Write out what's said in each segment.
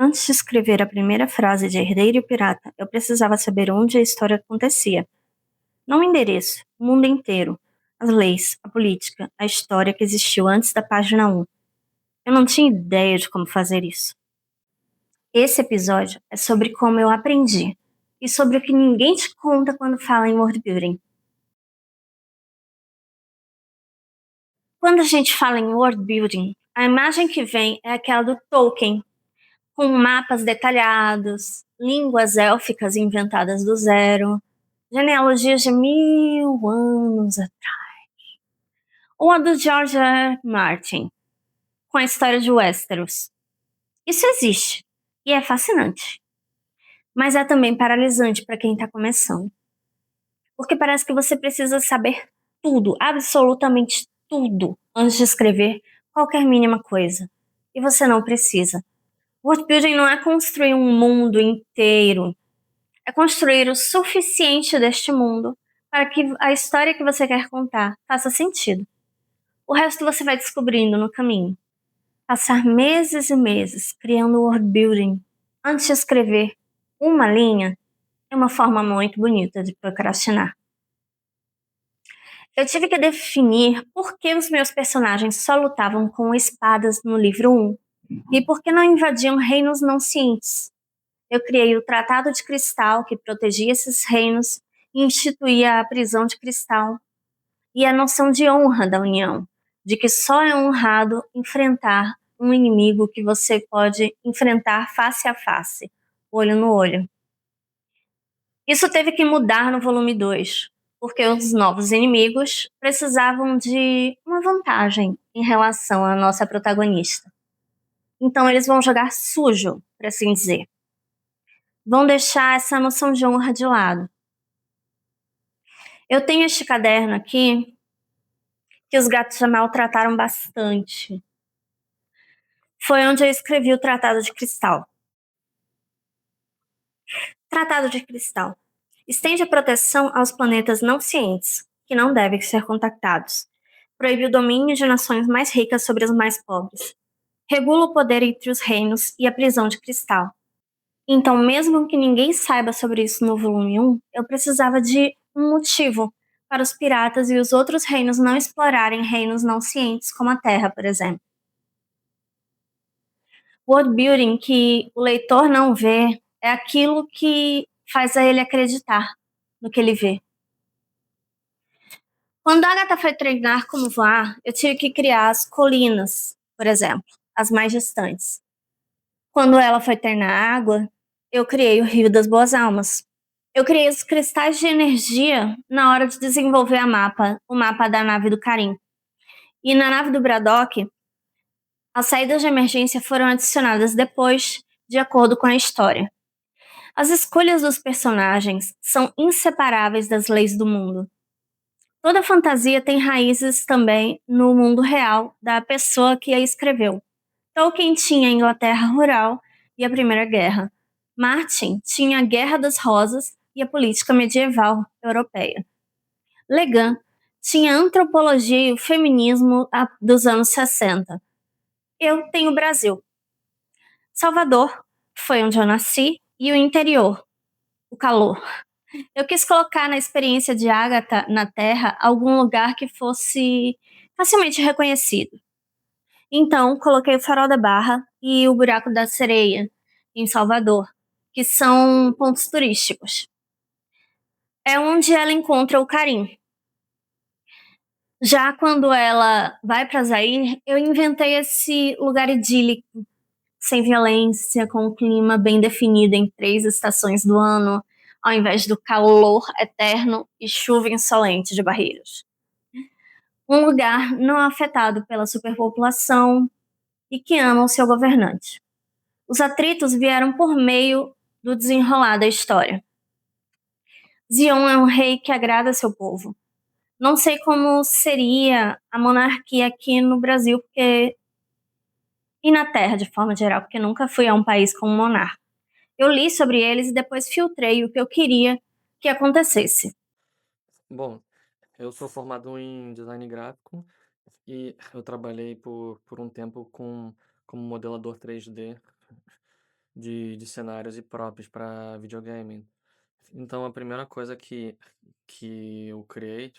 Antes de escrever a primeira frase de Herdeiro e Pirata, eu precisava saber onde a história acontecia. Não o endereço, o mundo inteiro, as leis, a política, a história que existiu antes da página 1. Eu não tinha ideia de como fazer isso. Esse episódio é sobre como eu aprendi e sobre o que ninguém te conta quando fala em world building. Quando a gente fala em world building, a imagem que vem é aquela do Tolkien, com mapas detalhados, línguas élficas inventadas do zero, genealogias de 1000 anos atrás. Ou a do George R. R. Martin, com a história de Westeros. Isso existe, e é fascinante. Mas é também paralisante para quem está começando. Porque parece que você precisa saber tudo, absolutamente tudo, antes de escrever qualquer mínima coisa. E você não precisa. World building não é construir um mundo inteiro. É construir o suficiente deste mundo para que a história que você quer contar faça sentido. O resto você vai descobrindo no caminho. Passar meses e meses criando world building antes de escrever uma linha é uma forma muito bonita de procrastinar. Eu tive que definir por que os meus personagens só lutavam com espadas no livro 1 e por que não invadiam reinos não cientes. Eu criei o Tratado de Cristal, que protegia esses reinos e instituía a prisão de cristal, e a noção de honra da União, de que só é honrado enfrentar um inimigo que você pode enfrentar face a face, olho no olho. Isso teve que mudar no volume 2, porque os novos inimigos precisavam de uma vantagem em relação à nossa protagonista. Então eles vão jogar sujo, por assim dizer. Vão deixar essa noção de honra de lado. Eu tenho este caderno aqui que os gatos já maltrataram bastante. Foi onde eu escrevi o Tratado de Cristal. Tratado de Cristal. Estende a proteção aos planetas não cientes, que não devem ser contactados. Proíbe o domínio de nações mais ricas sobre as mais pobres. Regula o poder entre os reinos e a prisão de cristal. Então, mesmo que ninguém saiba sobre isso no volume 1, eu precisava de um motivo para os piratas e os outros reinos não explorarem reinos não cientes, como a Terra, por exemplo. World building que o leitor não vê é aquilo que faz a ele acreditar no que ele vê. Quando a Agatha foi treinar como voar, eu tive que criar as colinas, por exemplo, as mais distantes. Quando ela foi treinar água, eu criei o Rio das Boas Almas. Eu criei os cristais de energia na hora de desenvolver o mapa da nave do Karim. E na nave do Braddock, as saídas de emergência foram adicionadas depois, de acordo com a história. As escolhas dos personagens são inseparáveis das leis do mundo. Toda fantasia tem raízes também no mundo real da pessoa que a escreveu. Tolkien tinha a Inglaterra rural e a Primeira Guerra. Martin tinha a Guerra das Rosas e a política medieval europeia. Le Guin tinha a antropologia e o feminismo dos anos 60. Eu tenho o Brasil. Salvador foi onde eu nasci e o interior, o calor. Eu quis colocar na experiência de Agatha na Terra algum lugar que fosse facilmente reconhecido. Então, coloquei o Farol da Barra e o Buraco da Sereia, em Salvador, que são pontos turísticos. É onde ela encontra o Karim. Já quando ela vai para Zaire, eu inventei esse lugar idílico, sem violência, com um clima bem definido em 3 estações do ano, ao invés do calor eterno e chuva insolente de Barreiros. Um lugar não afetado pela superpopulação e que ama o seu governante. Os atritos vieram por meio do desenrolar da história. Zion é um rei que agrada seu povo. Não sei como seria a monarquia aqui no Brasil, e na Terra, de forma geral, porque nunca fui a um país com um monarca. Eu li sobre eles e depois filtrei o que eu queria que acontecesse. Bom, eu sou formado em design gráfico e eu trabalhei por um tempo como modelador 3D de cenários e props para videogame. Então a primeira coisa que eu criei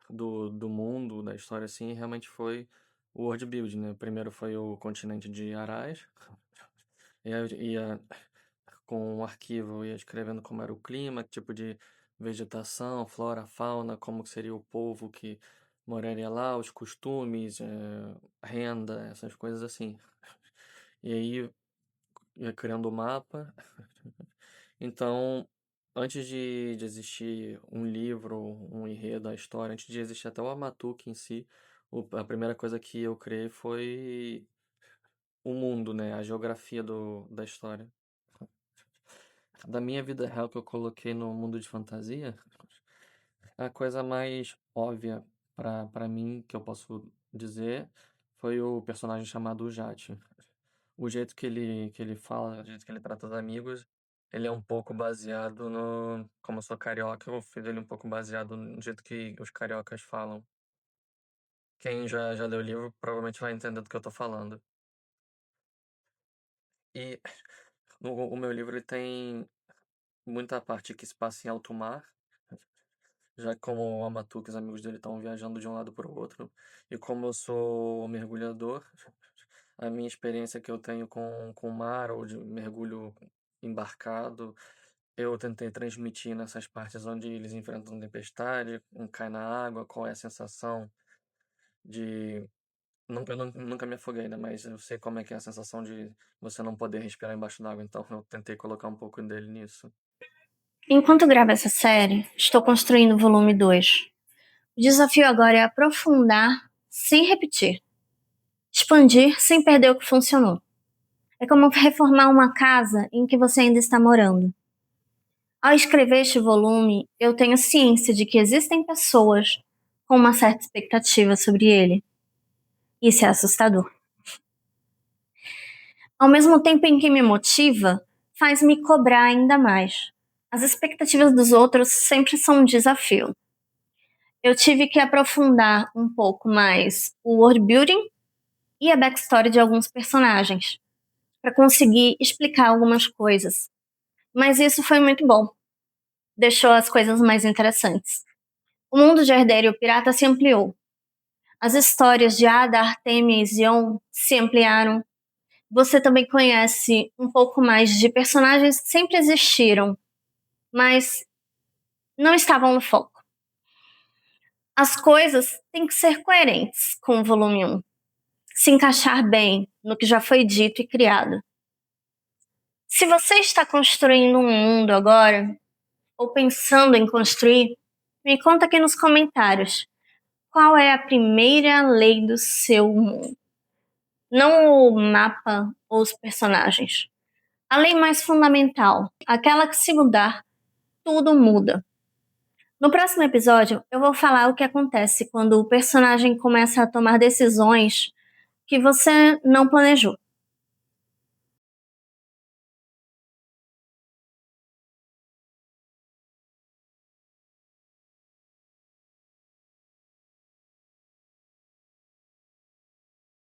do mundo, da história, assim, realmente foi o world building, né? Primeiro foi o continente de Arais, e aí eu ia com um arquivo, eu ia escrevendo como era o clima, que tipo de vegetação, flora, fauna, como que seria o povo que moraria lá, os costumes, renda, essas coisas assim. E aí ia criando o mapa. Então, antes de existir um livro, um enredo, a história, antes de existir até o Amatuque em si, a primeira coisa que eu criei foi o mundo, né? A geografia da história. Da minha vida real que eu coloquei no mundo de fantasia, a coisa mais óbvia para mim, que eu posso dizer, foi o personagem chamado Jate. O jeito que ele fala, o jeito que ele trata os amigos, ele é um pouco baseado no. Como eu sou carioca, eu fiz ele um pouco baseado no jeito que os cariocas falam. Quem já leu o livro provavelmente vai entender do que eu tô falando. E o meu livro ele tem muita parte que se passa em alto mar, já que como o Amatuque, os amigos dele estão viajando de um lado para o outro. E como eu sou mergulhador, a minha experiência que eu tenho com o mar ou de mergulho embarcado, eu tentei transmitir nessas partes onde eles enfrentam tempestade, um cai na água, qual é a sensação de. Nunca me afoguei, né? Mas eu sei como é que é a sensação de você não poder respirar embaixo d'água, então eu tentei colocar um pouco dele nisso. Enquanto gravo essa série, estou construindo o volume 2. O desafio agora é aprofundar sem repetir, expandir sem perder o que funcionou. É como reformar uma casa em que você ainda está morando. Ao escrever este volume, eu tenho ciência de que existem pessoas com uma certa expectativa sobre ele. Isso é assustador. Ao mesmo tempo em que me motiva, faz-me cobrar ainda mais. As expectativas dos outros sempre são um desafio. Eu tive que aprofundar um pouco mais o world building e a backstory de alguns personagens para conseguir explicar algumas coisas. Mas isso foi muito bom. Deixou as coisas mais interessantes. O mundo de Herdeiro e o Pirata se ampliou. As histórias de Ada, Artemis e On se ampliaram. Você também conhece um pouco mais de personagens que sempre existiram, mas não estavam no foco. As coisas têm que ser coerentes com o volume 1, se encaixar bem no que já foi dito e criado. Se você está construindo um mundo agora, ou pensando em construir, me conta aqui nos comentários qual é a primeira lei do seu mundo. Não o mapa ou os personagens. A lei mais fundamental, aquela que se mudar, tudo muda. No próximo episódio, eu vou falar o que acontece quando o personagem começa a tomar decisões que você não planejou.